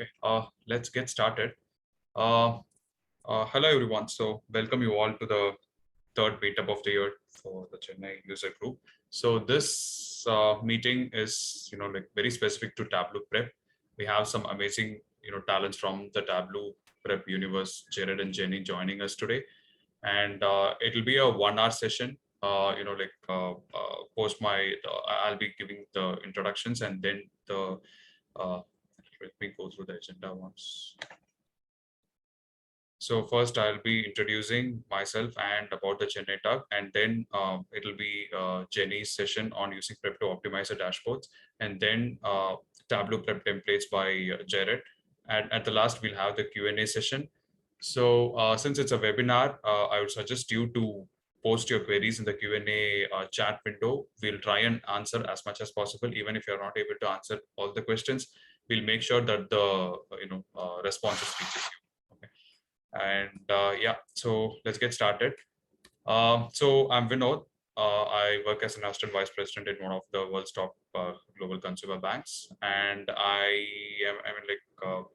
Okay, let's get started. Hello everyone. So welcome you all to the third meetup of the year for the Chennai user group. So this meeting is, like very specific to Tableau Prep. We have some amazing, talents from the Tableau Prep universe, Jared and Jenny joining us today. And it'll be a 1 hour session. Post my, I'll be giving the introductions and then let me go through the agenda once. So first I'll be introducing myself and about the Chennai talk, and then it'll be Jenny's session on using Prep to optimize the dashboards, and then Tableau Prep templates by Jared. And at the last, we'll have the Q&A session. So since it's a webinar, I would suggest you to post your queries in the Q&A chat window. We'll try and answer as much as possible. Even if you're not able to answer all the questions, we'll make sure that the responses reaches you. Okay. And yeah, so let's get started. So I'm Vinod. I work as an assistant vice president in one of the world's top global consumer banks, and I'm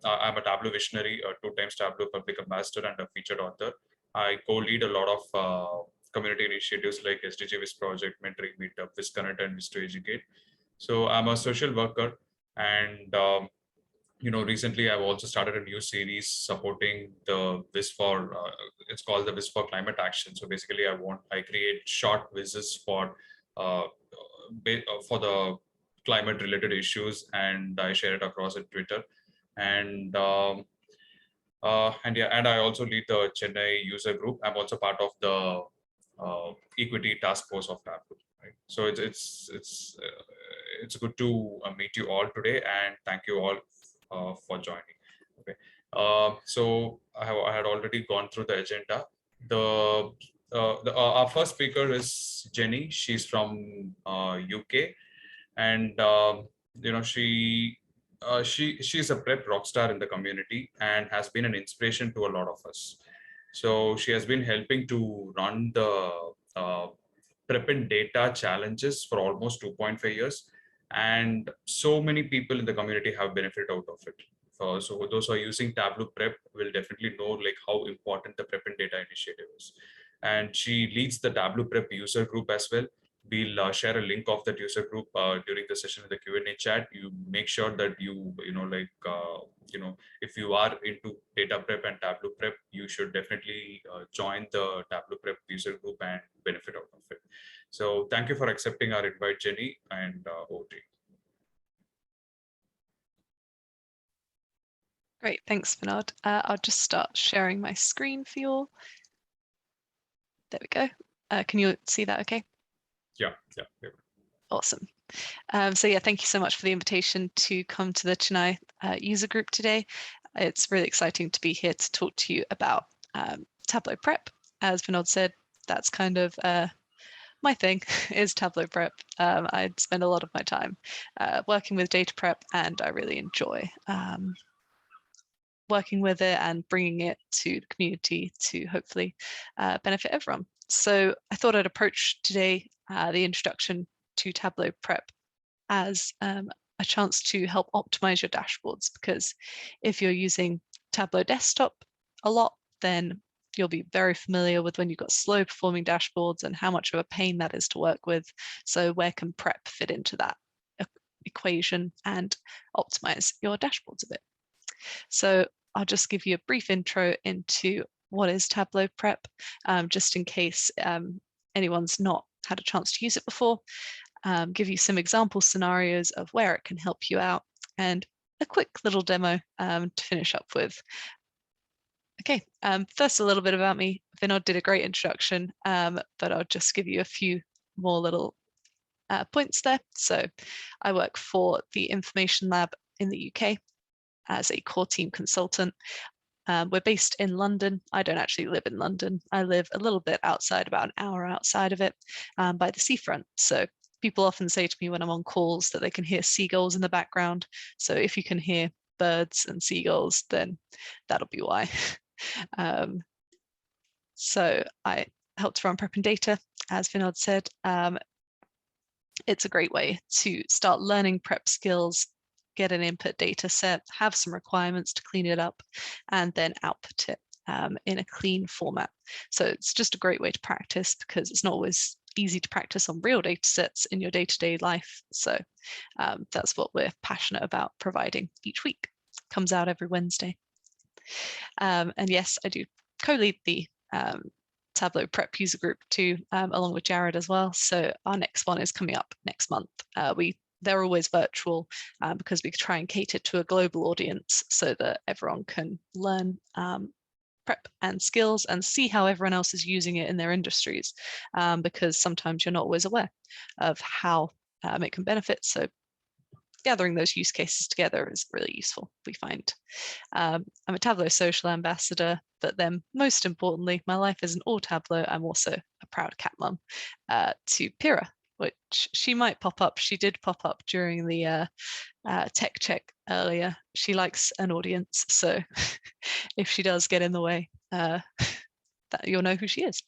a Tableau visionary, a 2 times Tableau public ambassador, and a featured author. I co-lead a lot of community initiatives like SDG Viz Project, Mentoring Meetup, Viz Connect, and Viz to Educate. So I'm a social worker, and recently I've also started a new series supporting the Viz for, it's called the Viz for Climate Action. So basically I create short Vizes for the climate related issues, and I share it across at Twitter. And I also lead the Chennai user group. I'm also part of the equity task force of Tableau. Right? So it's good to meet you all today, and thank you all for joining. Okay, so I had already gone through the agenda. Our first speaker is Jenny. She's from UK, and she's a prep rock star in the community and has been an inspiration to a lot of us. So she has been helping to run the prep and data challenges for almost 2.5 years, and so many people in the community have benefited out of it. So those who are using Tableau Prep will definitely know like how important the prep and data initiative is. And she leads the Tableau Prep user group as well. We'll share a link of that user group during the session in the Q&A chat. You make sure that if you are into data prep and Tableau Prep, you should definitely join the Tableau Prep user group and benefit out of it. So thank you for accepting our invite, Jenny, and over to you. Great, thanks, Vinod. I'll just start sharing my screen for you all. There we go. Can you see that okay? Yeah. Awesome. So yeah, thank you so much for the invitation to come to the Chennai user group today. It's really exciting to be here to talk to you about Tableau Prep. As Vinod said, that's kind of my thing is Tableau Prep. I spend a lot of my time working with data prep, and I really enjoy working with it and bringing it to the community to hopefully benefit everyone. So I thought I'd approach today the introduction to Tableau Prep as a chance to help optimize your dashboards, because if you're using Tableau Desktop a lot, then you'll be very familiar with when you've got slow performing dashboards and how much of a pain that is to work with. So where can Prep fit into that equation and optimize your dashboards a bit? So I'll just give you a brief intro into what is Tableau Prep, just in case anyone's not had a chance to use it before, give you some example scenarios of where it can help you out, and a quick little demo to finish up with. Okay, first a little bit about me. Vinod did a great introduction, but I'll just give you a few more little points there. So I work for the Information Lab in the UK as a core team consultant. We're based in London. I don't actually live in London. I live a little bit outside, about an hour outside of it, by the seafront. So people often say to me when I'm on calls that they can hear seagulls in the background. So if you can hear birds and seagulls, then that'll be why. So I helped run Prep and Data, as Vinod said. It's a great way to start learning prep skills get an input data set, have some requirements to clean it up, and then output it in a clean format. So it's just a great way to practice, because it's not always easy to practice on real data sets in your day-to-day life. So that's what we're passionate about providing each week. Comes out every Wednesday. And yes, I do co-lead the Tableau Prep user group too, along with Jared as well. So our next one is coming up next month. They're always virtual because we try and cater to a global audience so that everyone can learn prep and skills and see how everyone else is using it in their industries, because sometimes you're not always aware of how it can benefit. So gathering those use cases together is really useful, we find. I'm a Tableau social ambassador, but then most importantly, my life isn't all Tableau. I'm also a proud cat mum to Pyrrha, which she might pop up. She did pop up during the tech check earlier. She likes an audience, so if she does get in the way, that you'll know who she is.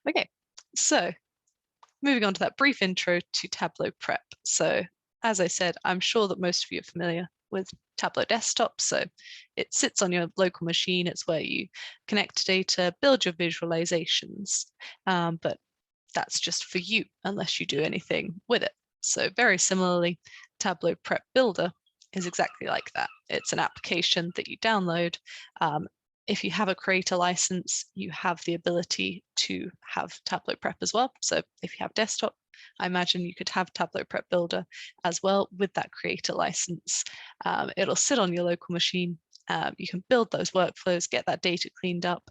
Okay, so moving on to that brief intro to Tableau Prep. So as I said, I'm sure that most of you are familiar with Tableau Desktop. So it sits on your local machine. It's where you connect data, build your visualizations, but that's just for you unless you do anything with it. So very similarly, Tableau Prep Builder is exactly like that. It's an application that you download. If you have a creator license, you have the ability to have Tableau Prep as well. So if you have desktop, I imagine you could have Tableau Prep Builder as well with that creator license. It'll sit on your local machine. You can build those workflows, get that data cleaned up,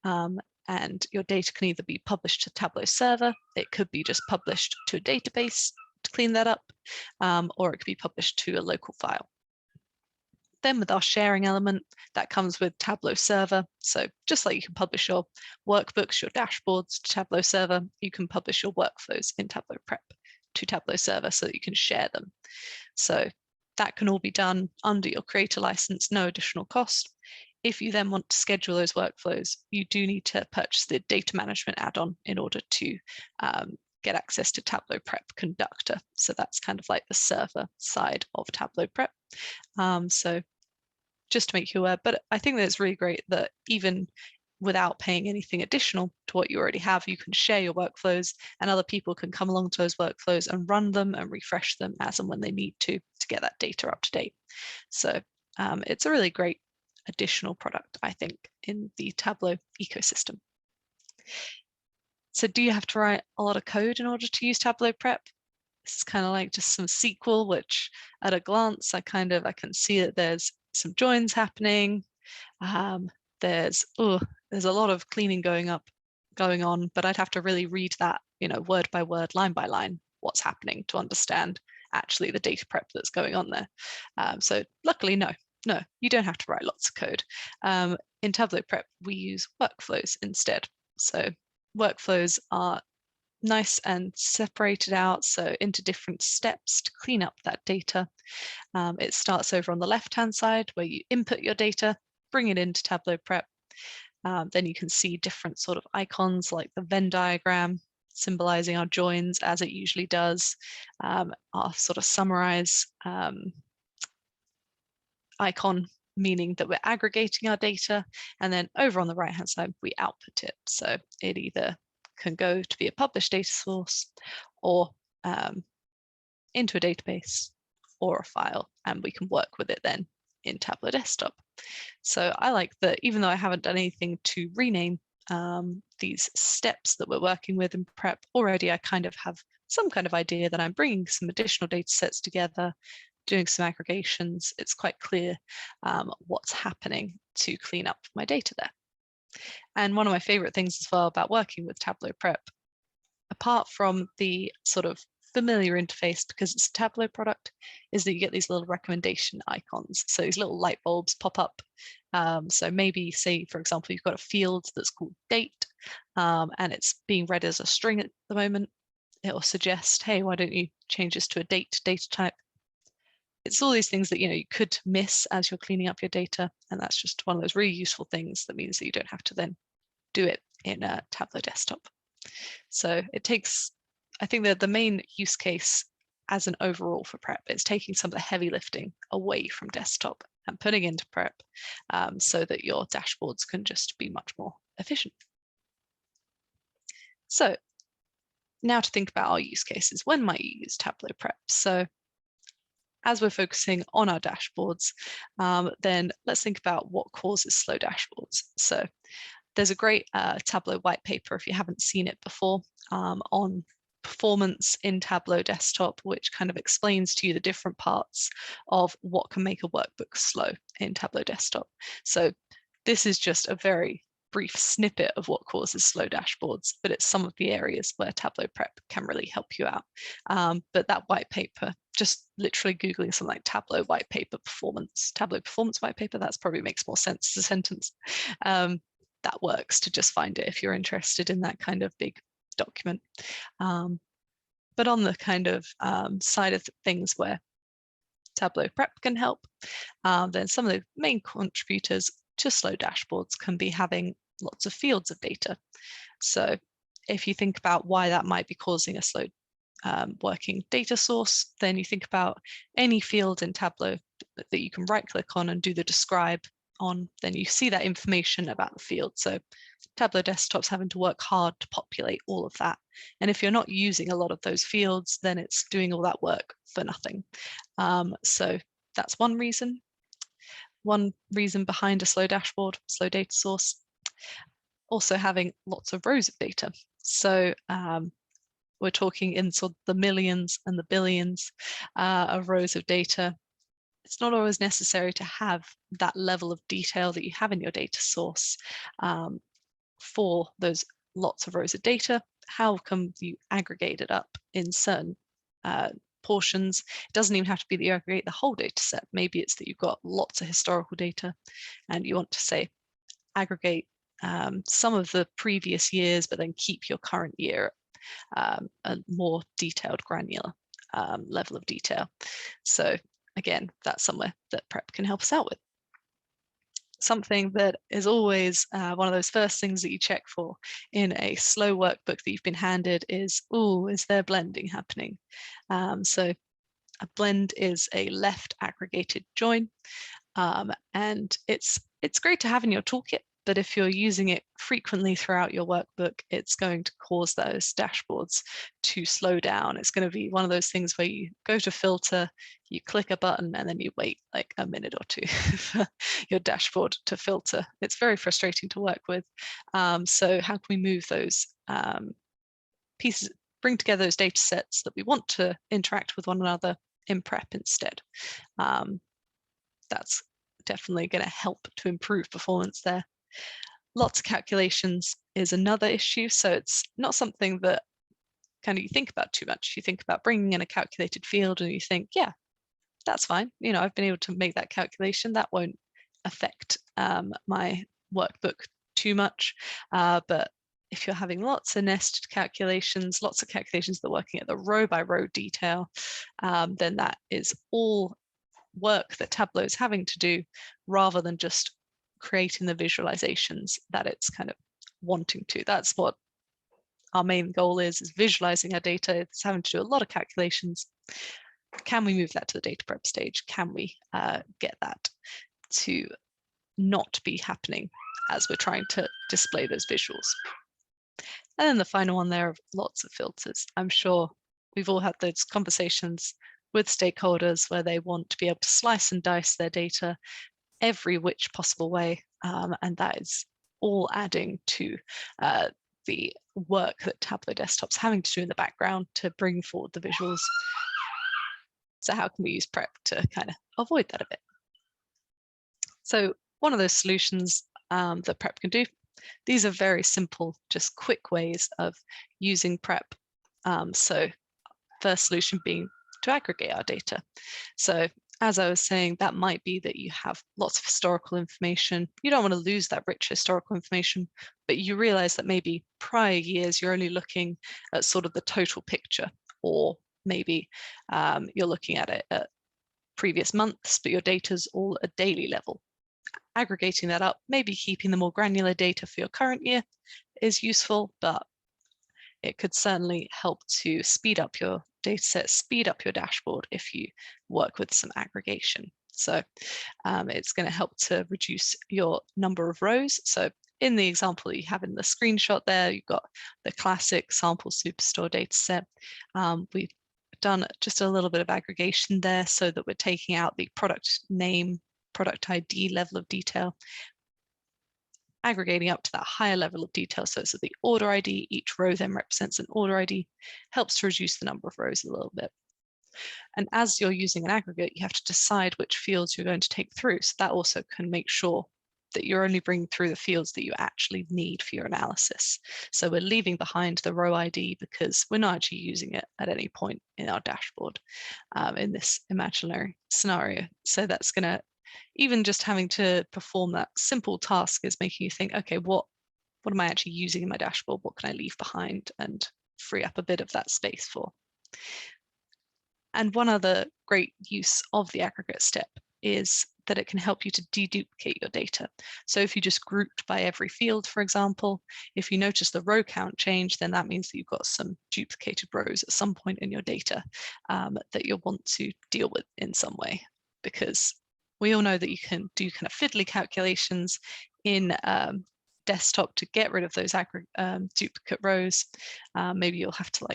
and your data can either be published to Tableau server, it could be just published to a database to clean that up, or it could be published to a local file. Then with our sharing element, that comes with Tableau server. So just like you can publish your workbooks, your dashboards to Tableau server, you can publish your workflows in Tableau Prep to Tableau server so that you can share them. So that can all be done under your creator license, no additional cost. If you then want to schedule those workflows, you do need to purchase the data management add-on in order to get access to Tableau Prep Conductor. So that's kind of like the server side of Tableau Prep. So just to make you aware, but I think that it's really great that even without paying anything additional to what you already have, you can share your workflows and other people can come along to those workflows and run them and refresh them as and when they need to get that data up to date. So it's a really great additional product, I think, in the Tableau ecosystem. So do you have to write a lot of code in order to use Tableau Prep? This is kind of like just some SQL, which at a glance, I can see that there's some joins happening. There's a lot of cleaning going on, but I'd have to really read that, word by word, line by line, what's happening to understand actually the data prep that's going on there. So luckily, no, you don't have to write lots of code. In Tableau Prep, we use workflows instead. So workflows are nice and separated out, so into different steps to clean up that data. It starts over on the left-hand side where you input your data, bring it into Tableau Prep. Then you can see different sort of icons like the Venn diagram symbolizing our joins as it usually does, our sort of summarize icon meaning that we're aggregating our data, and then over on the right-hand side, we output it. So it either can go to be a published data source or into a database or a file, and we can work with it then in Tableau Desktop. So I like that even though I haven't done anything to rename these steps that we're working with in prep, already I kind of have some kind of idea that I'm bringing some additional data sets together, doing some aggregations. It's quite clear what's happening to clean up my data there. And one of my favorite things as well about working with Tableau Prep, apart from the sort of familiar interface because it's a Tableau product, is that you get these little recommendation icons. So these little light bulbs pop up. So maybe say, for example, you've got a field that's called date and it's being read as a string at the moment. It will suggest, hey, why don't you change this to a date data type? It's all these things that you could miss as you're cleaning up your data, and that's just one of those really useful things that means that you don't have to then do it in a Tableau Desktop. So it takes, I think that the main use case as an overall for prep. It's taking some of the heavy lifting away from desktop and putting into prep so that your dashboards can just be much more efficient. So now to think about our use cases. When might you use Tableau Prep? So as we're focusing on our dashboards, then let's think about what causes slow dashboards. So there's a great Tableau white paper, if you haven't seen it before, on performance in Tableau desktop, which kind of explains to you the different parts of what can make a workbook slow in Tableau desktop. So this is just a very brief snippet of what causes slow dashboards, but it's some of the areas where Tableau Prep can really help you out. But that white paper, just literally Googling something like Tableau white paper performance, Tableau performance white paper, that's probably makes more sense as a sentence. That works to just find it if you're interested in that kind of big document. But on the kind of side of things where Tableau Prep can help, then some of the main contributors to slow dashboards can be having lots of fields of data. So if you think about why that might be causing a slow working data source, then you think about any field in Tableau that you can right click on and do the describe on, then you see that information about the field. So Tableau desktop's having to work hard to populate all of that. And if you're not using a lot of those fields, then it's doing all that work for nothing. So that's one reason. One reason behind a slow dashboard, slow data source. Also having lots of rows of data. So we're talking in sort of the millions and the billions of rows of data. It's not always necessary to have that level of detail that you have in your data source for those lots of rows of data. How can you aggregate it up in certain portions? It doesn't even have to be that you aggregate the whole data set. Maybe it's that you've got lots of historical data and you want to say aggregate some of the previous years, but then keep your current year a more detailed, granular level of detail. So again, that's somewhere that Prep can help us out with. Something that is always one of those first things that you check for in a slow workbook that you've been handed is, oh, is there blending happening? So a blend is a left aggregated join, and it's great to have in your toolkit, but if you're using it frequently throughout your workbook, it's going to cause those dashboards to slow down. It's going to be one of those things where you go to filter, you click a button, and then you wait like a minute or two for your dashboard to filter. It's very frustrating to work with. So how can we move those pieces, bring together those data sets that we want to interact with one another in Prep instead? That's definitely going to help to improve performance there. Lots of calculations is another issue. So it's not something that kind of you think about too much. You think about bringing in a calculated field and you think, yeah, that's fine. You know, I've been able to make that calculation. That won't affect my workbook too much. But if you're having lots of nested calculations, lots of calculations that are working at the row by row detail, then that is all work that Tableau is having to do rather than just creating the visualizations that it's kind of wanting to. That's what our main goal is visualizing our data. It's having to do a lot of calculations. Can we move that to the data prep stage? Can we get that to not be happening as we're trying to display those visuals? And then the final one there of lots of filters. I'm sure we've all had those conversations with stakeholders where they want to be able to slice and dice their data every which possible way, and that is all adding to the work that Tableau Desktop's having to do in the background to bring forward the visuals. So how can we use Prep to kind of avoid that a bit? So one of those solutions that Prep can do, these are very simple, just quick ways of using Prep. So first solution being to aggregate our data. So as I was saying, that might be that you have lots of historical information. You don't want to lose that rich historical information, but you realize that maybe prior years, you're only looking at sort of the total picture, or maybe you're looking at it at previous months, but your data's all at daily level. Aggregating that up, maybe keeping the more granular data for your current year is useful, but it could certainly help to speed up your data set, speed up your dashboard if you work with some aggregation. So it's going to help to reduce your number of rows. So in the example that you have in the screenshot there, you've got the classic sample superstore data set. We've done just a little bit of aggregation there so that we're taking out the product name, product ID level of detail, aggregating up to that higher level of detail. So it's the order ID, each row then represents an order ID, helps to reduce the number of rows a little bit. And as you're using an aggregate, you have to decide which fields you're going to take through. So that also can make sure that you're only bringing through the fields that you actually need for your analysis. So we're leaving behind the row ID because we're not actually using it at any point in our dashboard in this imaginary scenario. So that's going to, even just having to perform that simple task is making you think, okay, what am I actually using in my dashboard? What can I leave behind and free up a bit of that space for? And one other great use of the aggregate step is that it can help you to deduplicate your data. So if you just grouped by every field, for example, if you notice the row count change, then that means that you've got some duplicated rows at some point in your data that you'll want to deal with in some way, because we all know that you can do kind of fiddly calculations in desktop to get rid of those duplicate rows. Maybe you'll have to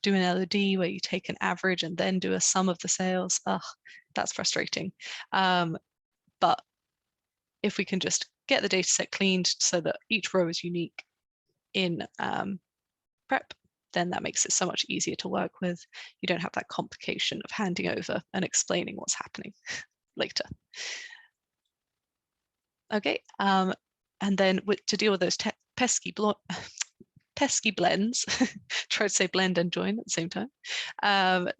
do an LOD where you take an average and then do a sum of the sales. Ugh, that's frustrating. But if we can just get the data set cleaned so that each row is unique in prep, then that makes it so much easier to work with. You don't have that complication of handing over and explaining what's happening later. Okay, and then to deal with those pesky blends, try to say blend and join at the same time,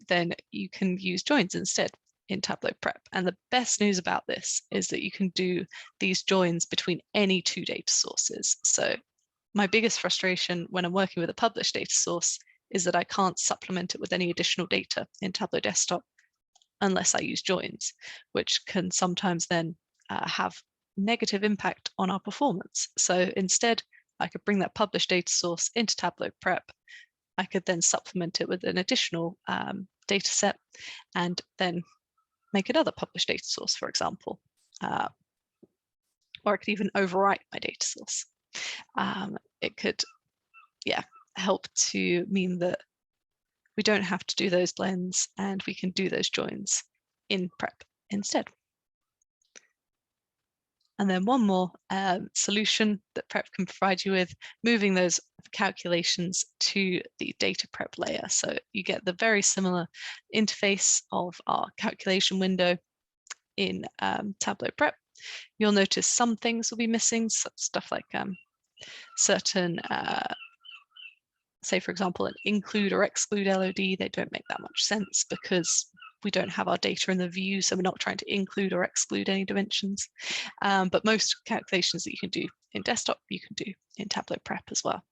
then you can use joins instead in Tableau Prep. And the best news about this is that you can do these joins between any two data sources. So my biggest frustration when I'm working with a published data source is that I can't supplement it with any additional data in Tableau Desktop unless I use joins, which can sometimes then have negative impact on our performance. So instead, I could bring that published data source into Tableau Prep. I could then supplement it with an additional data set and then make another published data source, for example. Or I could even overwrite my data source. It could, help to mean that we don't have to do those blends and we can do those joins in Prep instead. And then one more solution that Prep can provide you with, moving those calculations to the data prep layer. So you get the very similar interface of our calculation window in Tableau Prep. You'll notice some things will be missing, stuff like certain, say for example, an include or exclude LOD. They don't make that much sense because we don't have our data in the view, so we're not trying to include or exclude any dimensions. But most calculations that you can do in desktop, you can do in Tableau Prep as well.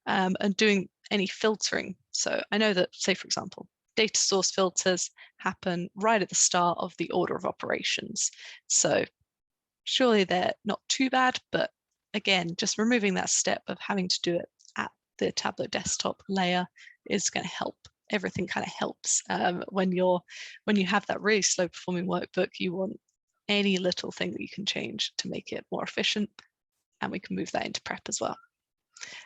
And doing any filtering. So I know that, say for example, data source filters happen right at the start of the order of operations. So surely they're not too bad, but again, just removing that step of having to do it at the Tableau Desktop layer is going to help. Everything kind of helps when you have that really slow performing workbook. You want any little thing that you can change to make it more efficient, and we can move that into Prep as well.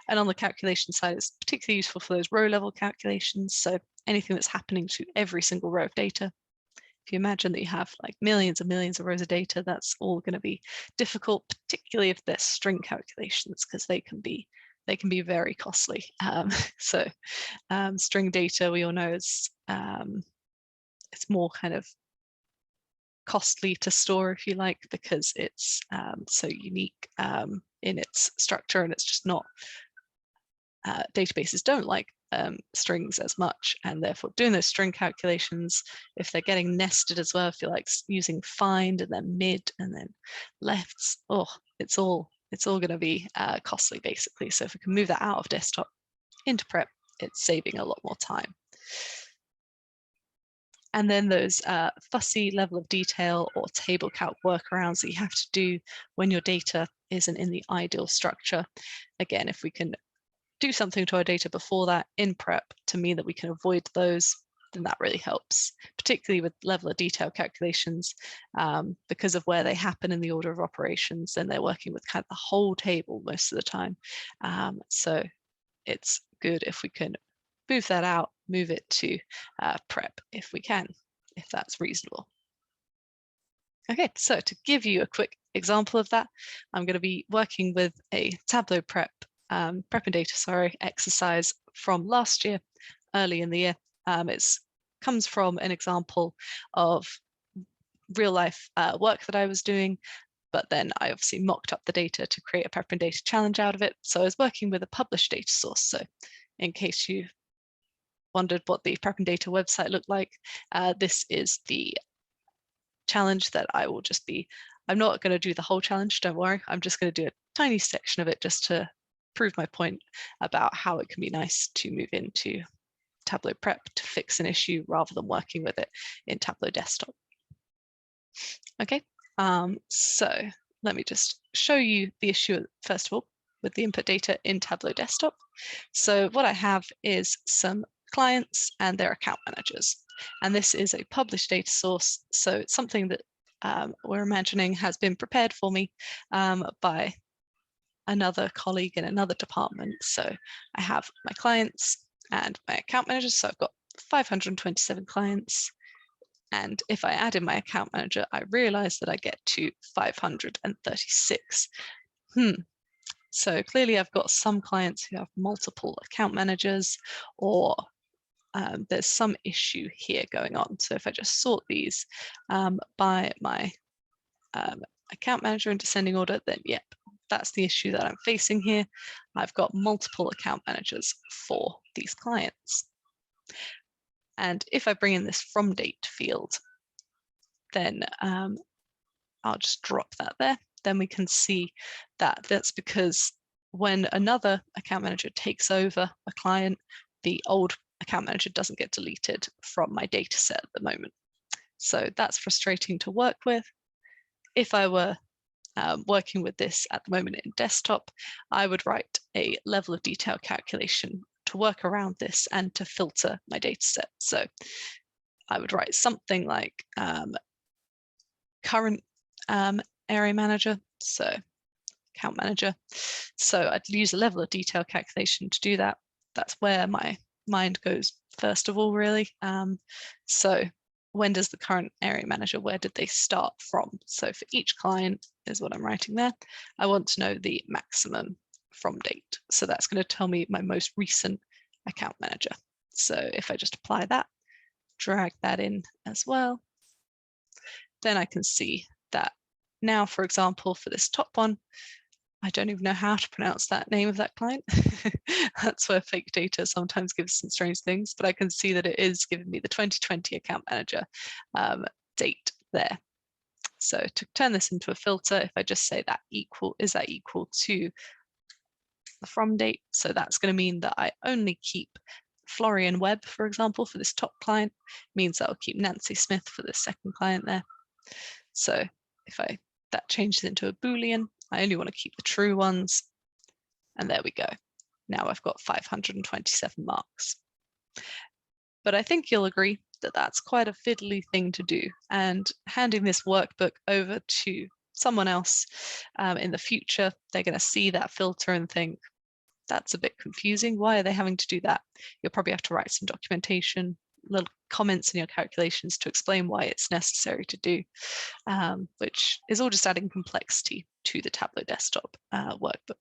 And on the calculation side, it's particularly useful for those row level calculations. So anything that's happening to every single row of data. If you imagine that you have like millions and millions of rows of data, that's all going to be difficult, particularly if they're string calculations, because they can be very costly. String data, we all know, is it's more kind of costly to store, if you like, because it's so unique in its structure, and it's just not, databases don't like strings as much, and therefore doing those string calculations, if they're getting nested as well, if you like using find and then mid and then lefts, it's all going to be costly basically. So if we can move that out of desktop into Prep, it's saving a lot more time. And then those fussy level of detail or table calc workarounds that you have to do when your data isn't in the ideal structure. Again, if we can do something to our data before that in prep to mean that we can avoid those, then that really helps, particularly with level of detail calculations, because of where they happen in the order of operations, and they're working with kind of the whole table most of the time. So it's good if we can move that out, move it to prep if we can, if that's reasonable. Okay, so to give you a quick example of that, I'm going to be working with a Tableau prep and data, exercise from last year, early in the year. It comes from an example of real life work that I was doing, but then I obviously mocked up the data to create a prep and data challenge out of it. So I was working with a published data source. So in case you wondered what the prep and data website looked like, this is the challenge that I will just be, I'm not going to do the whole challenge, don't worry. I'm just going to do a tiny section of it just to prove my point about how it can be nice to move into Tableau Prep to fix an issue rather than working with it in Tableau Desktop. Okay, so let me just show you the issue first of all with the input data in Tableau Desktop. So what I have is some clients and their account managers. And this is a published data source. So it's something that we're imagining has been prepared for me by another colleague in another department. So I have my clients and my account managers. So I've got 527 clients. And if I add in my account manager, I realize that I get to 536. So clearly I've got some clients who have multiple account managers, or there's some issue here going on. So if I just sort these by my account manager in descending order, then yep, that's the issue that I'm facing here. I've got multiple account managers for these clients. And if I bring in this from date field, then I'll just drop that there. Then we can see that that's because when another account manager takes over a client, the old account manager doesn't get deleted from my data set at the moment. So that's frustrating to work with. If I were working with this at the moment in desktop, I would write a level of detail calculation to work around this and to filter my data set. So I would write something like current area manager, so account manager. So I'd use a level of detail calculation to do that. That's where my mind goes first of all, really. So when does the current area manager, where did they start from? So for each client is what I'm writing there. I want to know the maximum from date. So that's going to tell me my most recent account manager. So if I just apply that, drag that in as well, then I can see that now, for example, for this top one, I don't even know how to pronounce that name of that client. That's where fake data sometimes gives some strange things, but I can see that it is giving me the 2020 account manager date there. So to turn this into a filter, if I just say that is that equal to the from date? So that's going to mean that I only keep Florian Webb, for example, for this top client, means that I'll keep Nancy Smith for this second client there. So if that changes into a Boolean, I only want to keep the true ones. And there we go. Now I've got 527 marks. But I think you'll agree that that's quite a fiddly thing to do. And handing this workbook over to someone else in the future, they're going to see that filter and think, that's a bit confusing. Why are they having to do that? You'll probably have to write some documentation, little comments in your calculations to explain why it's necessary to do, which is all just adding complexity to the Tableau Desktop workbook.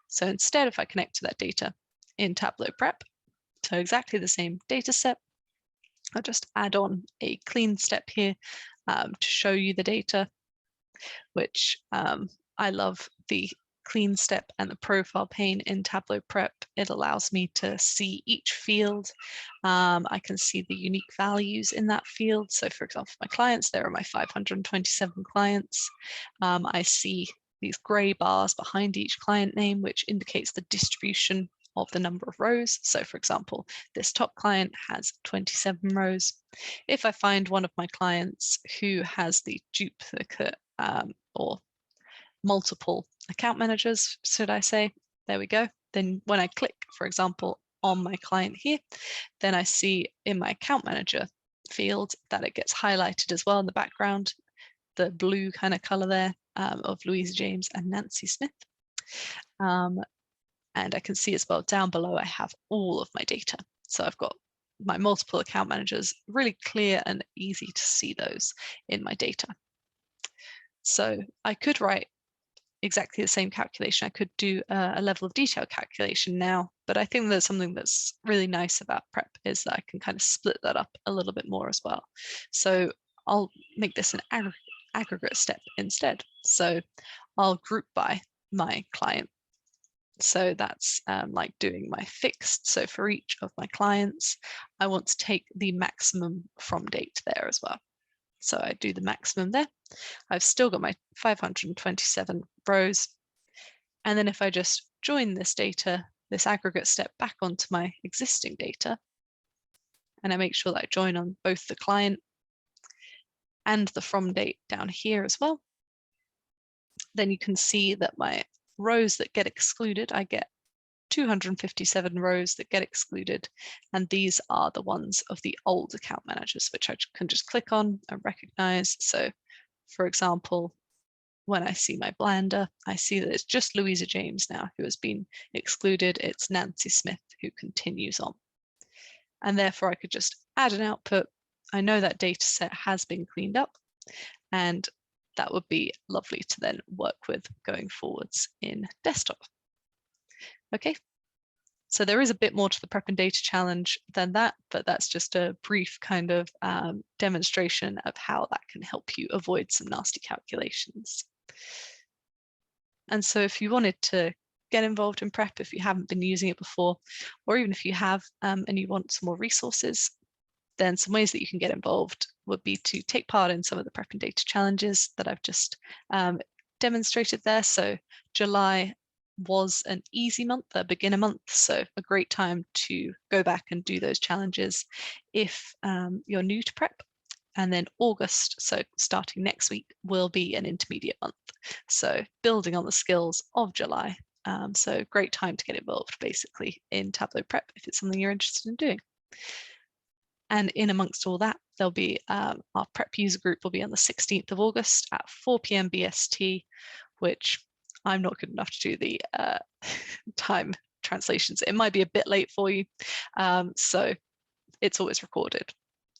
So instead, if I connect to that data in Tableau Prep, so exactly the same data set, I'll just add on a clean step here to show you the data, which I love the clean step and the profile pane in Tableau Prep. It allows me to see each field. I can see the unique values in that field. So for example, my clients, there are my 527 clients. I see these gray bars behind each client name, which indicates the distribution of the number of rows. So for example, this top client has 27 rows. If I find one of my clients who has the duplicate or multiple account managers, should I say, there we go. then when I click, for example, on my client here, then I see in my account manager field that it gets highlighted as well in the background, the blue kind of color there of Louisa James and Nancy Smith. And I can see as well down below, I have all of my data. So I've got my multiple account managers, really clear and easy to see those in my data. So I could write exactly the same calculation. I could do a level of detail calculation now, but I think that something that's really nice about prep is that I can kind of split that up a little bit more as well. So I'll make this an aggregate step instead. So I'll group by my client. So that's like doing my fixed. So for each of my clients, I want to take the maximum from date there as well. So I do the maximum there. I've still got my 527 rows. And then if I just join this data, this aggregate step back onto my existing data, and I make sure that I join on both the client and the from date down here as well, then you can see that my rows that get excluded, I get 257 rows that get excluded. And these are the ones of the old account managers, which I can just click on and recognize. So for example, when I see my blender, I see that it's just Louisa James now who has been excluded. It's Nancy Smith who continues on. And therefore I could just add an output. I know that data set has been cleaned up, and that would be lovely to then work with going forwards in desktop. Okay, so there is a bit more to the prep and data challenge than that, but that's just a brief kind of demonstration of how that can help you avoid some nasty calculations. And so if you wanted to get involved in prep, if you haven't been using it before, or even if you have and you want some more resources, then some ways that you can get involved would be to take part in some of the prep and data challenges that I've just demonstrated there. So July was an easy month, a beginner month, so a great time to go back and do those challenges if you're new to prep. And then August, so starting next week, will be an intermediate month. So building on the skills of July. So great time to get involved basically in Tableau Prep if it's something you're interested in doing. And in amongst all that, there'll be our prep user group will be on the 16th of August at 4 p.m. BST, which I'm not good enough to do the time translations. It might be a bit late for you. So it's always recorded.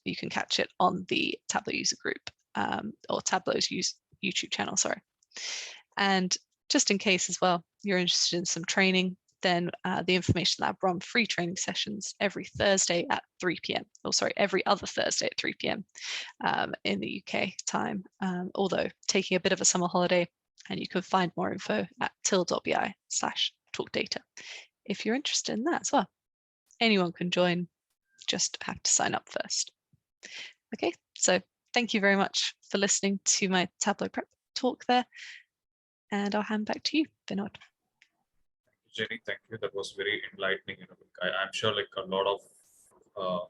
You can catch it on the Tableau user group or Tableau's YouTube channel, sorry. And just in case as well, you're interested in some training, then the Information Lab run free training sessions every Thursday at 3 p.m. Or sorry, every other Thursday at 3 p.m. In the UK time, although taking a bit of a summer holiday, and you can find more info at till.bi/talkdata if you're interested in that as well. Anyone can join, just have to sign up first. Okay, so thank you very much for listening to my Tableau Prep talk there, and I'll hand back to you, Vinod. Jenny, thank you. That was very enlightening. I'm sure like a lot of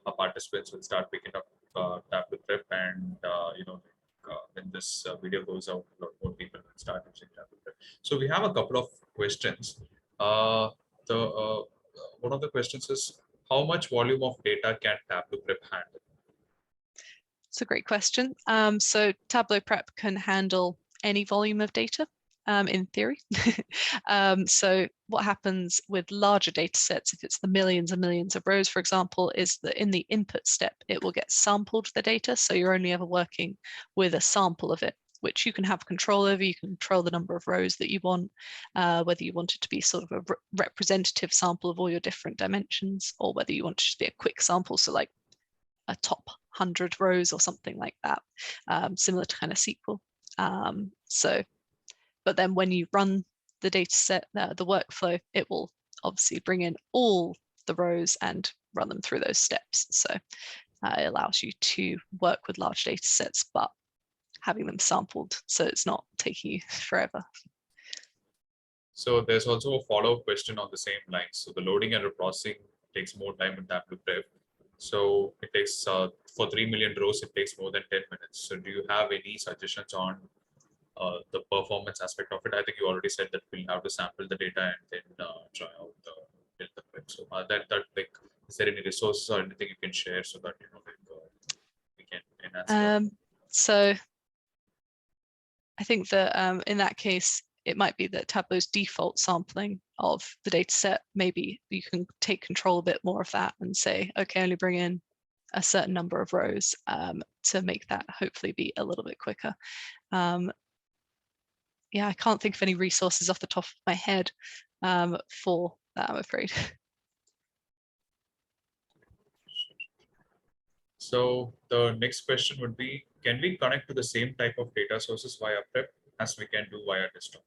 our participants will start picking up Tableau Prep, and when this video goes out, a lot more people will start using Tableau Prep. So we have a couple of questions. One of the questions is, how much volume of data can Tableau Prep handle? It's a great question. So Tableau Prep can handle any volume of data. In theory. So what happens with larger data sets, if it's the millions and millions of rows, for example, is that in the input step, it will get sampled the data. So you're only ever working with a sample of it, which you can have control over. You can control the number of rows that you want, whether you want it to be sort of a representative sample of all your different dimensions, or whether you want it to be a quick sample. So like a top 100 rows or something like that, similar to kind of SQL. But then when you run the data set, the workflow, it will obviously bring in all the rows and run them through those steps. So it allows you to work with large data sets, but having them sampled so it's not taking you forever. So there's also a follow-up question on the same lines. So the loading and reprocessing takes more time in Tableau Prep. So it takes, for 3 million rows, it takes more than 10 minutes. So do you have any suggestions on the performance aspect of it. I think you already said that we'll have to sample the data and then try out build the prep. So that like, is there any resources or anything you can share so that we can enhance? So I think that in that case, it might be that Tableau's default sampling of the data set, maybe you can take control a bit more of that and say, okay, only bring in a certain number of rows to make that hopefully be a little bit quicker. Yeah, I can't think of any resources off the top of my head for that, I'm afraid. So the next question would be, can we connect to the same type of data sources via prep as we can do via desktop?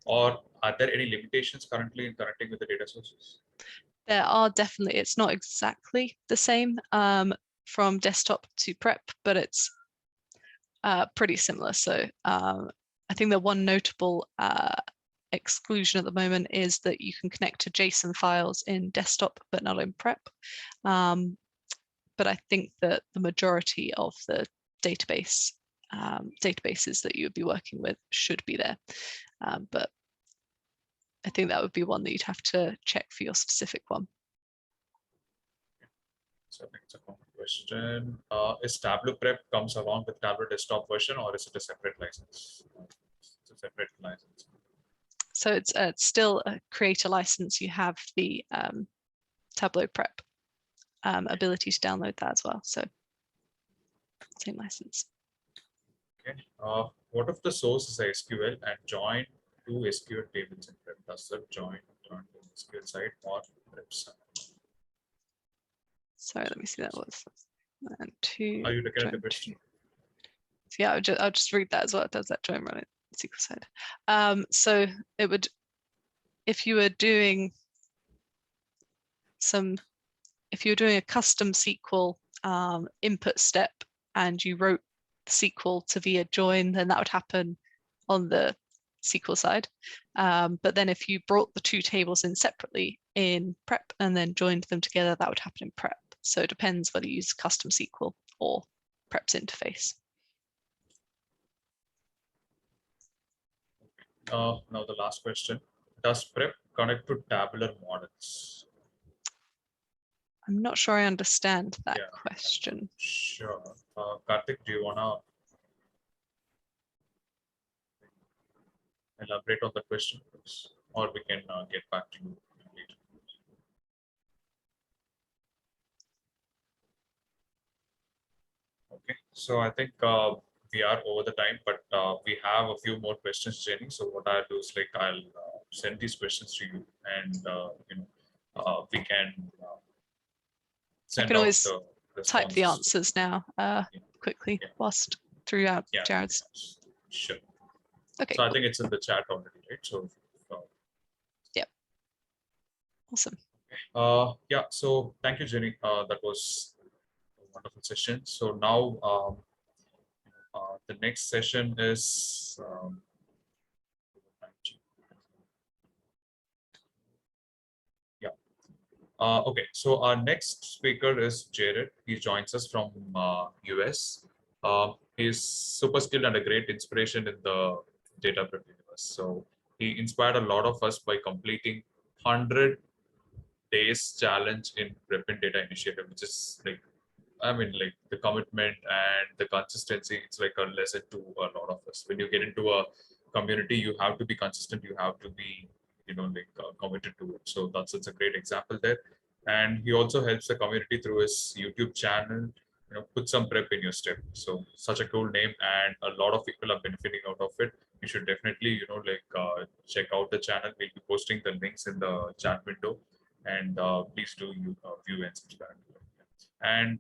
Or are there any limitations currently in connecting with the data sources? There are definitely, it's not exactly the same from desktop to prep, but it's pretty similar. So I think the one notable exclusion at the moment is that you can connect to JSON files in desktop, but not in prep. But I think that the majority of the databases that you would be working with should be there. But I think that would be one that you'd have to check for your specific one. So I think it's a common question. Is Tableau Prep comes along with Tableau Desktop version, or is it a separate license? It's a separate license. So it's still a creator license. You have the Tableau Prep ability to download that as well. So same license. Okay. What if the source is a SQL and join two SQL tables in prep? Does that join to SQL side or prep side? Sorry, let me see that was. And two. Are you looking at the question? So yeah, I'll just read that as well. It does that join run it SQL side. So it would, if you were doing a custom SQL input step and you wrote the SQL to via join, then that would happen on the SQL side. But then if you brought the two tables in separately in prep and then joined them together, that would happen in prep. So it depends whether you use custom SQL or prep's interface. Now the last question. Does prep connect to tabular models? I'm not sure I understand that question. Sure. Karthik, do you want to elaborate on the question, or we can get back to you later? Okay, so I think we are over the time, but we have a few more questions, Jenny. So what I'll do is like I'll send these questions to you, and we can send I can always type the responses. answers now quickly whilst throughout Jared's. Sure. Okay. So I think it's in the chat already, right? So. Yep. Awesome. Yeah. So thank you, Jenny. That was a wonderful session. So now the next session is. Okay, so our next speaker is Jared. He joins us from US. He's super skilled and a great inspiration in the data prep universe. So he inspired a lot of us by completing 100 days challenge in prep and data initiative, which is like, I mean, like the commitment and the consistency, it's like a lesson to a lot of us. When you get into a community, you have to be consistent, you have to be, committed to it. So it's a great example there. And he also helps the community through his YouTube channel, put some prep in your step. So such a cool name, and a lot of people are benefiting out of it. You should definitely, check out the channel. We'll be posting the links in the chat window, and please do view and subscribe. And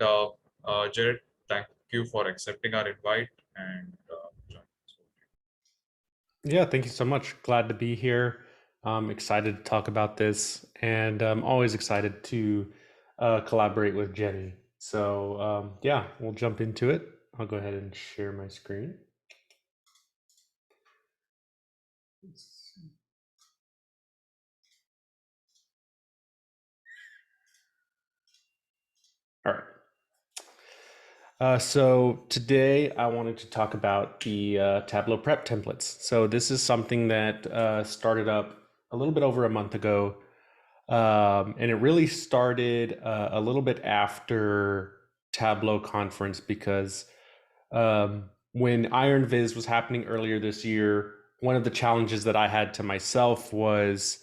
Jared, thank you for accepting our invite and joining us. Yeah, thank you so much. Glad to be here. I'm excited to talk about this, and I'm always excited to collaborate with Jenny. So yeah, we'll jump into it. I'll go ahead and share my screen. All right. So today I wanted to talk about the Tableau prep templates. So this is something that started up a little bit over a month ago. And it really started a little bit after Tableau conference because when Iron Viz was happening earlier this year, one of the challenges that I had to myself was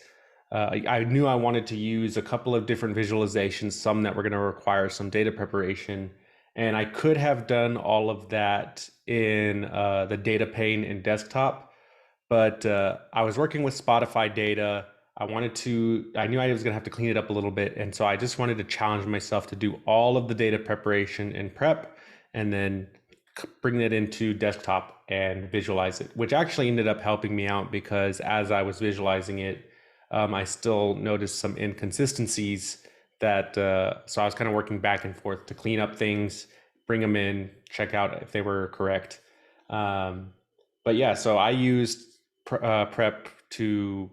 I knew I wanted to use a couple of different visualizations, some that were going to require some data preparation. And I could have done all of that in the data pane in desktop, but I was working with Spotify data. I knew I was going to have to clean it up a little bit. And so I just wanted to challenge myself to do all of the data preparation in prep and then bring that into desktop and visualize it, which actually ended up helping me out because as I was visualizing it, I still noticed some inconsistencies so I was kind of working back and forth to clean up things, bring them in, check out if they were correct. But yeah, so I used prep to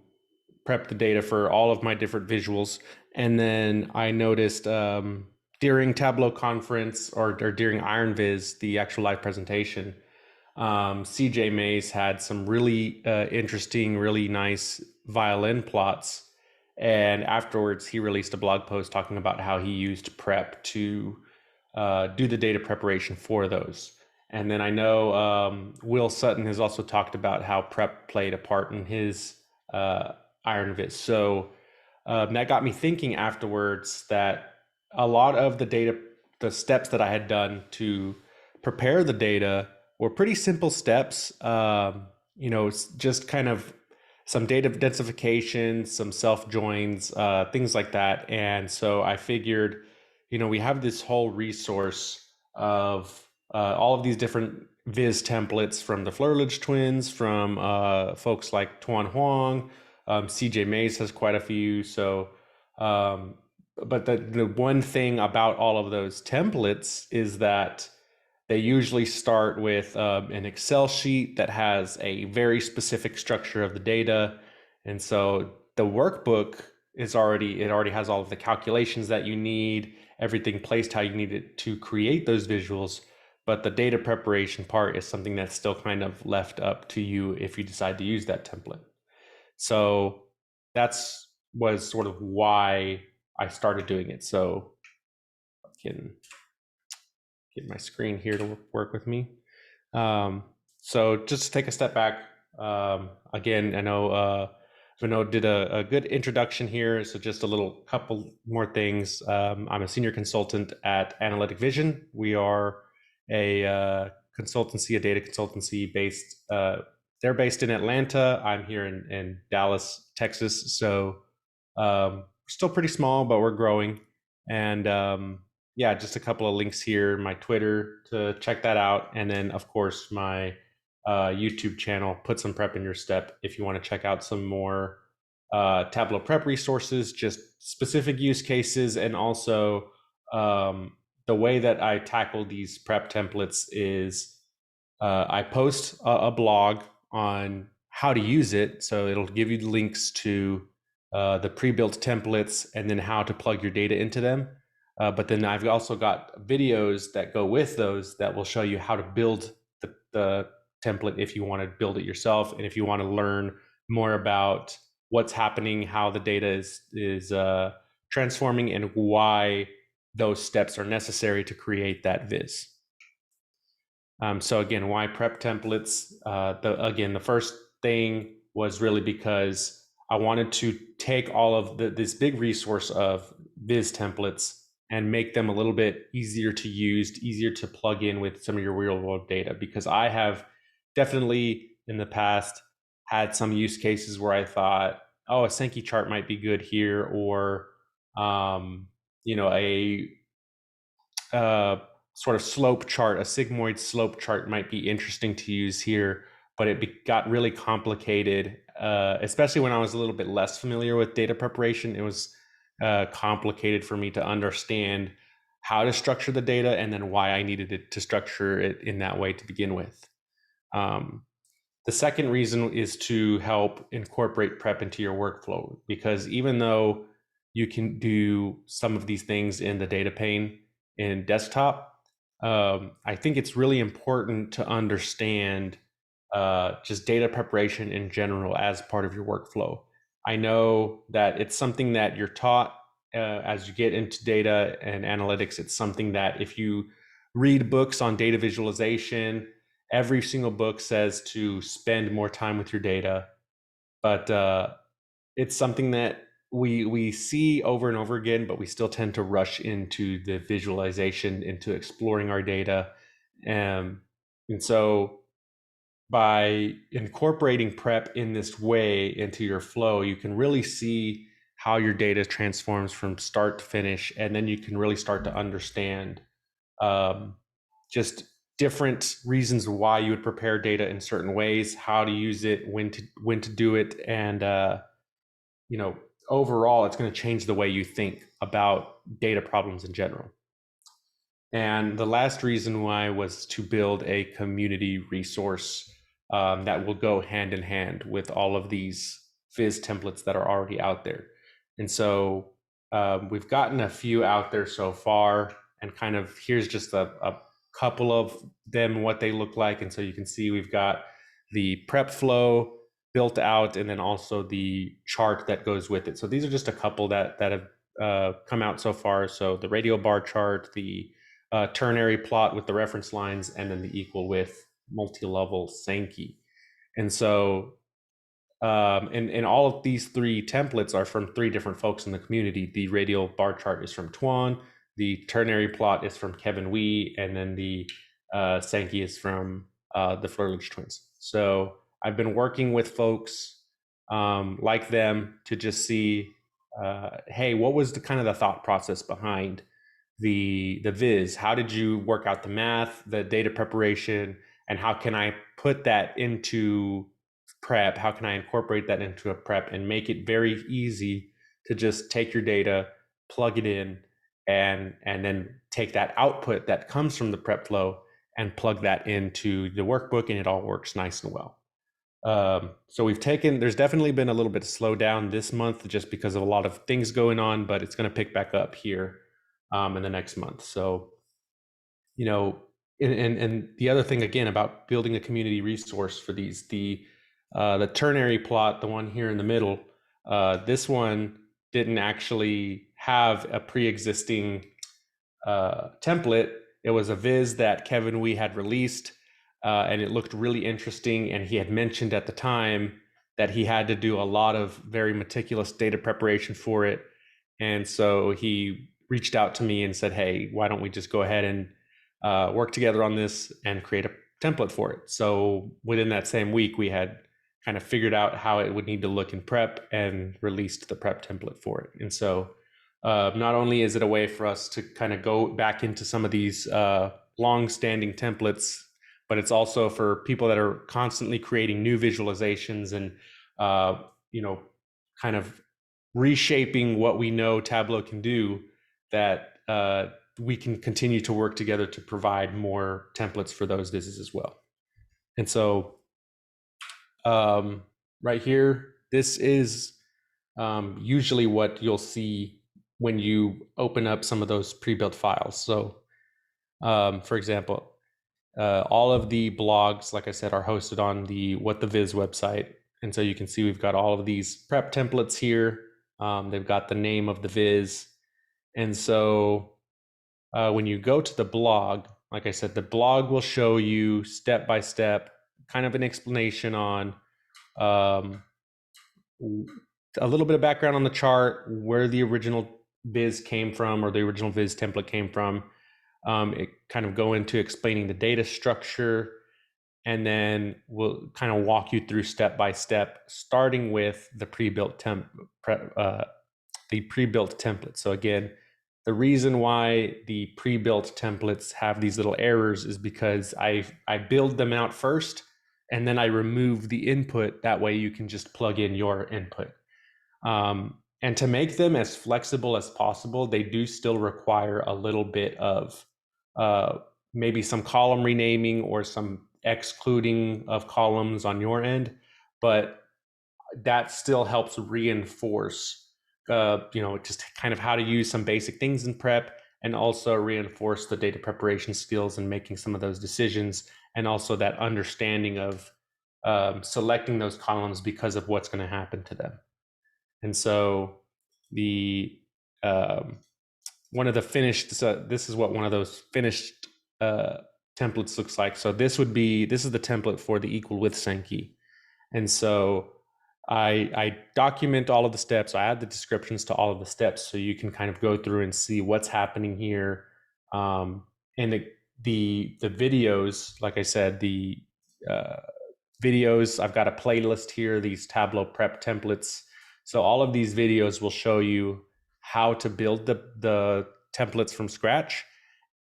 prep the data for all of my different visuals. And then I noticed during Tableau conference or during Iron Viz, the actual live presentation, CJ Mays had some really interesting, really nice violin plots. And afterwards, he released a blog post talking about how he used prep to do the data preparation for those. And then I know Will Sutton has also talked about how prep played a part in his Iron Viz. So that got me thinking afterwards that a lot of the steps that I had done to prepare the data were pretty simple steps. Just kind of some data densification, some self joins, things like that. And so I figured, we have this whole resource of all of these different Viz templates from the Flores twins, from folks like Tuan Huang. CJ Mays has quite a few. So, but the one thing about all of those templates is that they usually start with an Excel sheet that has a very specific structure of the data. And so the workbook already has all of the calculations that you need, everything placed how you need it to create those visuals. But the data preparation part is something that's still kind of left up to you if you decide to use that template. So was sort of why I started doing it. So I can get my screen here to work with me. So just to take a step back, again, I know Vinod did a good introduction here. So just a couple more things. I'm a senior consultant at Analytic Vizion. We are a consultancy, a data consultancy based. They're based in Atlanta. I'm here in Dallas, Texas. So still pretty small, but we're growing. And yeah, just a couple of links here, my Twitter to check that out. And then, of course, my YouTube channel, Put Some Prep in Your Step, if you want to check out some more Tableau prep resources, just specific use cases. And also the way that I tackle these prep templates is I post a blog on how to use it. So it'll give you the links to the pre-built templates and then how to plug your data into them. But then I've also got videos that go with those that will show you how to build the template if you want to build it yourself, and if you want to learn more about what's happening, how the data is transforming, and why those steps are necessary to create that viz. So again, why prep templates? The first thing was really because I wanted to take all of this big resource of viz templates and make them a little bit easier to use, easier to plug in with some of your real world data, because I have definitely in the past had some use cases where I thought, oh, a Sankey chart might be good here, or a sort of slope chart, a sigmoid slope chart might be interesting to use here, but it got really complicated, especially when I was a little bit less familiar with data preparation. It was complicated for me to understand how to structure the data and then why I needed it to structure it in that way to begin with. The second reason is to help incorporate prep into your workflow, because even though you can do some of these things in the data pane in desktop, I think it's really important to understand just data preparation in general as part of your workflow. I know that it's something that you're taught as you get into data and analytics. It's something that if you read books on data visualization, every single book says to spend more time with your data, but it's something that we see over and over again, but we still tend to rush into the visualization, into exploring our data. And so by incorporating prep in this way into your flow, you can really see how your data transforms from start to finish. And then you can really start to understand just different reasons why you would prepare data in certain ways, how to use it, when to do it. And overall, it's going to change the way you think about data problems in general. And the last reason why was to build a community resource that will go hand in hand with all of these Viz templates that are already out there. And so we've gotten a few out there so far, and kind of here's just a couple of them, what they look like. And so you can see we've got the prep flow built out, and then also the chart that goes with it. So these are just a couple that have come out so far. So the radial bar chart, the ternary plot with the reference lines, and then the equal width multi-level Sankey. And so and all of these three templates are from three different folks in the community. The radial bar chart is from Tuan, the ternary plot is from Kevin Wee, and then the Sankey is from the Flores twins. So I've been working with folks like them to just see, hey, what was the kind of the thought process behind the Viz? How did you work out the math, the data preparation, and how can I put that into prep? How can I incorporate that into a prep and make it very easy to just take your data, plug it in, and then take that output that comes from the prep flow and plug that into the workbook, and it all works nice and well. So there's definitely been a little bit of slowdown this month just because of a lot of things going on, but it's going to pick back up here in the next month. So, and the other thing again about building a community resource for these, the ternary plot, the one here in the middle, this one didn't actually have a pre-existing template. It was a Viz that Kevin Wee had released, and it looked really interesting. And he had mentioned at the time that he had to do a lot of very meticulous data preparation for it. And so he reached out to me and said, hey, why don't we just go ahead and work together on this and create a template for it. So within that same week, we had kind of figured out how it would need to look in prep and released the prep template for it. And so not only is it a way for us to kind of go back into some of these long-standing templates, but it's also for people that are constantly creating new visualizations and kind of reshaping what we know Tableau can do, that we can continue to work together to provide more templates for those Vizes as well. And so right here, this is usually what you'll see when you open up some of those pre-built files. So for example, all of the blogs, like I said, are hosted on the What the Viz website. And so you can see we've got all of these prep templates here. They've got the name of the Viz. And so when you go to the blog, like I said, the blog will show you step by step, kind of an explanation on a little bit of background on the chart, where the original Viz came from, or the original Viz template came from. It kind of go into explaining the data structure, and then we'll kind of walk you through step by step, starting with the pre-built template. So again, the reason why the pre-built templates have these little errors is because I build them out first, and then I remove the input. That way you can just plug in your input. And to make them as flexible as possible, they do still require a little bit of maybe some column renaming or some excluding of columns on your end, but that still helps reinforce just kind of how to use some basic things in prep, and also reinforce the data preparation skills and making some of those decisions, and also that understanding of selecting those columns because of what's going to happen to them. And so the one of the finished, so this is what one of those finished templates looks like. So this is the template for the equal width Sankey. And so I document all of the steps. I add the descriptions to all of the steps so you can kind of go through and see what's happening here. And the videos, like I said, the videos, I've got a playlist here, these Tableau prep templates. So all of these videos will show you how to build the templates from scratch.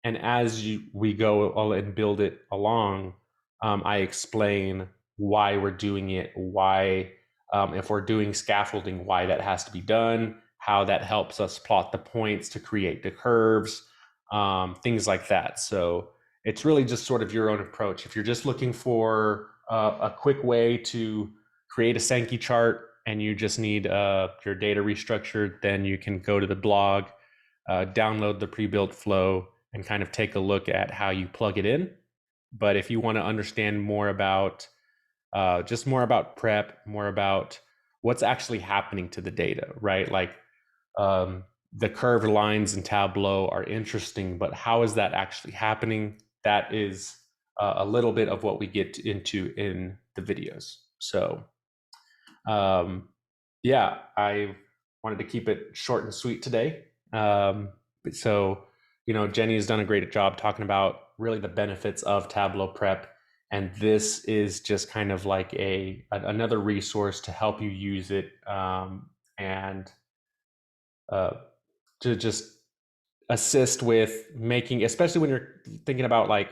And as we go and build it along, I explain why we're doing it, why, if we're doing scaffolding, why that has to be done, how that helps us plot the points to create the curves, things like that. So it's really just sort of your own approach. If you're just looking for a quick way to create a Sankey chart and you just need your data restructured, then you can go to the blog, download the pre-built flow, and kind of take a look at how you plug it in. But if you want to understand more about just more about prep, more about what's actually happening to the data, right? Like the curved lines in Tableau are interesting, but how is that actually happening? That is a little bit of what we get into in the videos. So yeah, I wanted to keep it short and sweet today. So, Jenny has done a great job talking about really the benefits of Tableau prep. And this is just kind of like another resource to help you use it and to just assist with making, especially when you're thinking about like,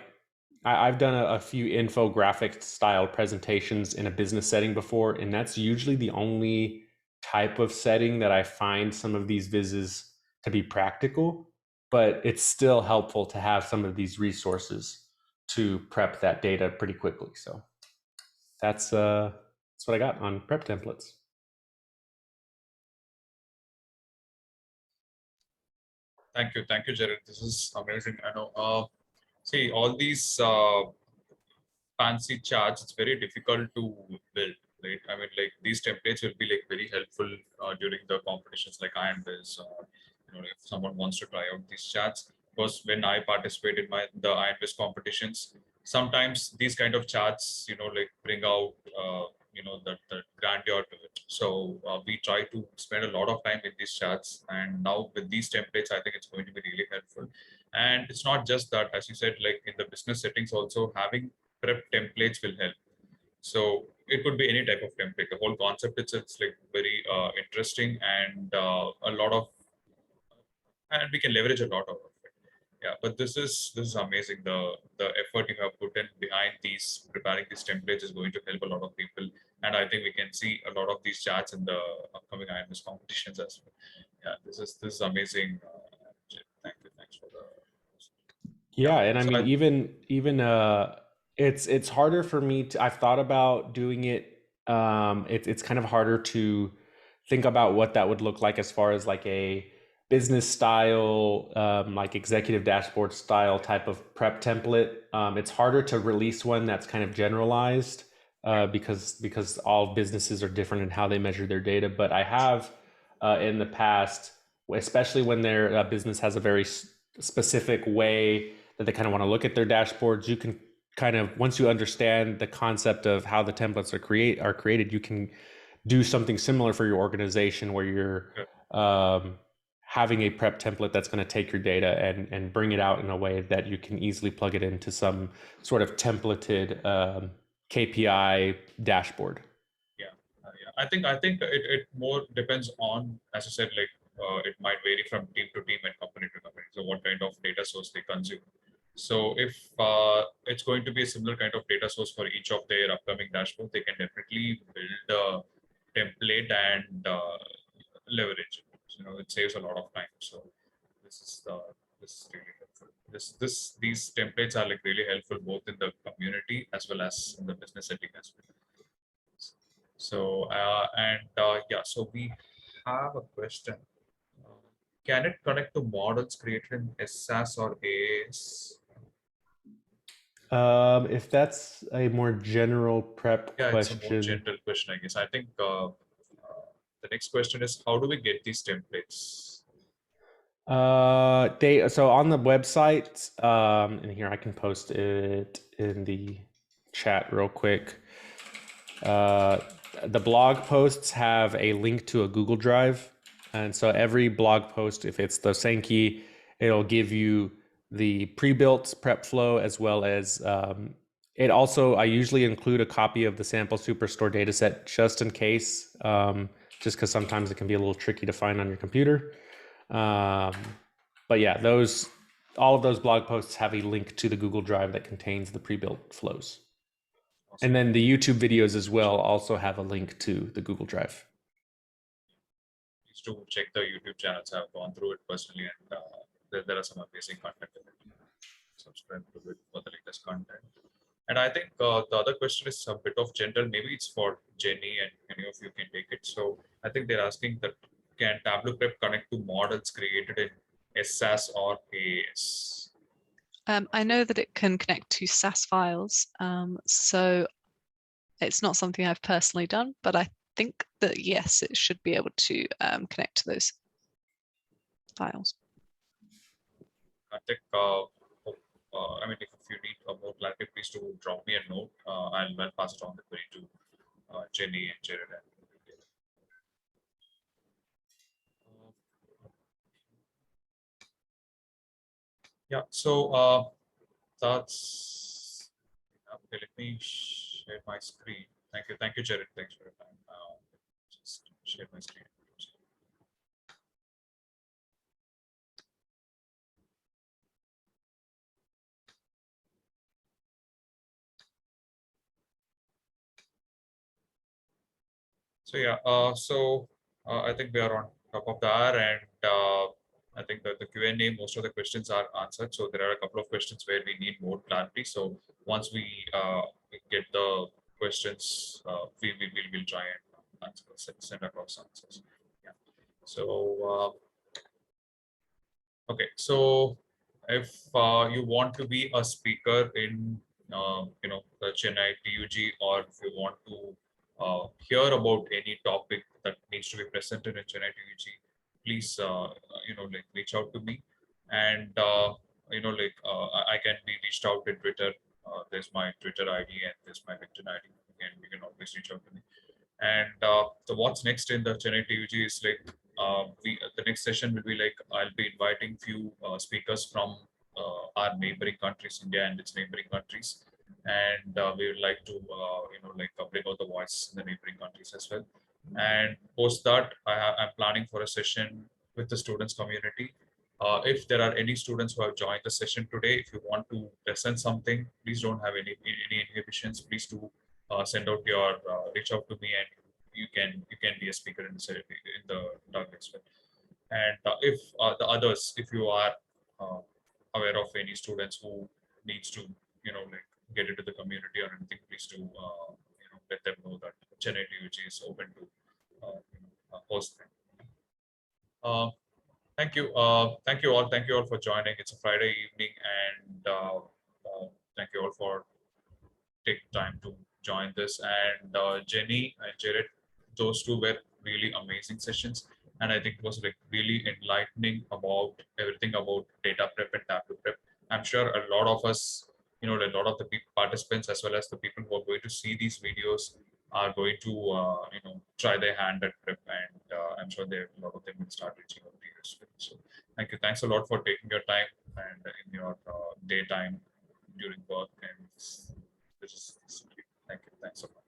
I've done a few infographic style presentations in a business setting before, and that's usually the only type of setting that I find some of these vizzes to be practical, but it's still helpful to have some of these resources to prep that data pretty quickly. So that's what I got on prep templates. Thank you, Jared. This is amazing. I know. See, all these fancy charts, it's very difficult to build, right? I mean, like these templates will be like very helpful during the competitions like Iron Biz, or if someone wants to try out these charts. Because when I participate in the Iron Biz competitions, sometimes these kind of charts, like bring out, the grandeur to it. So we try to spend a lot of time in these charts, and now with these templates, I think it's going to be really helpful. And it's not just that, as you said, like in the business settings, also having prep templates will help. So it could be any type of template. The whole concept itself is like very interesting, and and we can leverage a lot of it. Yeah, but this is amazing. The effort you have put in behind preparing these templates is going to help a lot of people, and I think we can see a lot of these charts in the upcoming IMS competitions as well. Yeah, this is amazing. Thanks for the. Yeah, Yeah, and I so mean, even it's harder for me to. I've thought about doing it. It's kind of harder to think about what that would look like as far as like a business style, like executive dashboard style type of prep template. It's harder to release one that's kind of generalized because all businesses are different in how they measure their data. But I have in the past, especially when their business has a very specific way that they kind of want to look at their dashboards, you can kind of, once you understand the concept of how the templates are created, you can do something similar for your organization where you're having a prep template that's going to take your data and bring it out in a way that you can easily plug it into some sort of templated KPI dashboard. Yeah, I think it more depends on, as I said, like it might vary from team to team and company to company. So what kind of data source they consume. So if it's going to be a similar kind of data source for each of their upcoming dashboards, they can definitely build a template and leverage it. It saves a lot of time. So this is really helpful. These templates are like really helpful both in the community as well as in the business setting as well. So yeah, so we have a question. Can it connect to models created in SAS or AAS? If that's a more general prep Yeah, it's a more question, general question, I guess. I think the next question is, how do we get these templates? so on the website, and here I can post it in the chat real quick. The blog posts have a link to a Google Drive, and so every blog post, if it's the Sankey, it'll give you the pre-built prep flow as well as it also. I usually include a copy of the sample superstore dataset just in case, just because sometimes it can be a little tricky to find on your computer. But yeah, all of those blog posts have a link to the Google Drive that contains the pre-built flows. And then the YouTube videos as well also have a link to the Google Drive. Please do check the YouTube channels. I've gone through it personally, and there are some amazing content in it. Subscribe to it for the latest content. And I think the other question is a bit of general. Maybe it's for Jenny, and any of you can take it. So I think they're asking that, can Tableau Prep connect to models created in SAS or AAS? I know that it can connect to SAS files, so it's not something I've personally done, but I think that yes, it should be able to connect to those files. I think, I mean, if you need more clarity, please do drop me a note. I'll pass it on the query to Jenny and Jared. Yeah, so that's okay. Let me share my screen. Thank you, Jared. Thanks for your time. Just share my screen. So yeah, I think we are on top of the hour, and I think that the Q&A, most of the questions are answered. So there are a couple of questions where we need more clarity. So once we get the questions, we will try and answer, send across answers. Yeah. So okay, so if you want to be a speaker in the Chennai TUG, or if you want to hear about any topic that needs to be presented in Chennai TUG, please like reach out to me, and I can be reached out in Twitter. There's my Twitter ID and there's my LinkedIn ID, and you can always reach out to me. And so what's next in the Chennai TUG is like the next session will be like, I'll be inviting few speakers from our neighboring countries, India and its neighboring countries, and we would like to bring out the voice in the neighboring countries as well. And post that, I'm planning for a session with the students community. If there are any students who have joined the session today, if you want to present something, please don't have any inhibitions. Please do send out your reach out to me, and you can be a speaker in the talk as well. And if the others, if you are aware of any students who needs to get into the community or anything, please do let them know that Chennai TUG is open to host them. Thank you. Thank you all. Thank you all for joining. It's a Friday evening, and thank you all for taking time to join this. And Jenny and Jared, those two were really amazing sessions, and I think it was like really enlightening about everything about data prep and Tableau prep. I'm sure a lot of us, a lot of the participants as well as the people who are going to see these videos are going to try their hand at prep, and I'm sure a lot of them will start reaching out to you as well. So thank you. Thanks a lot for taking your time and in your daytime during work, and this is thank you. Thanks so much.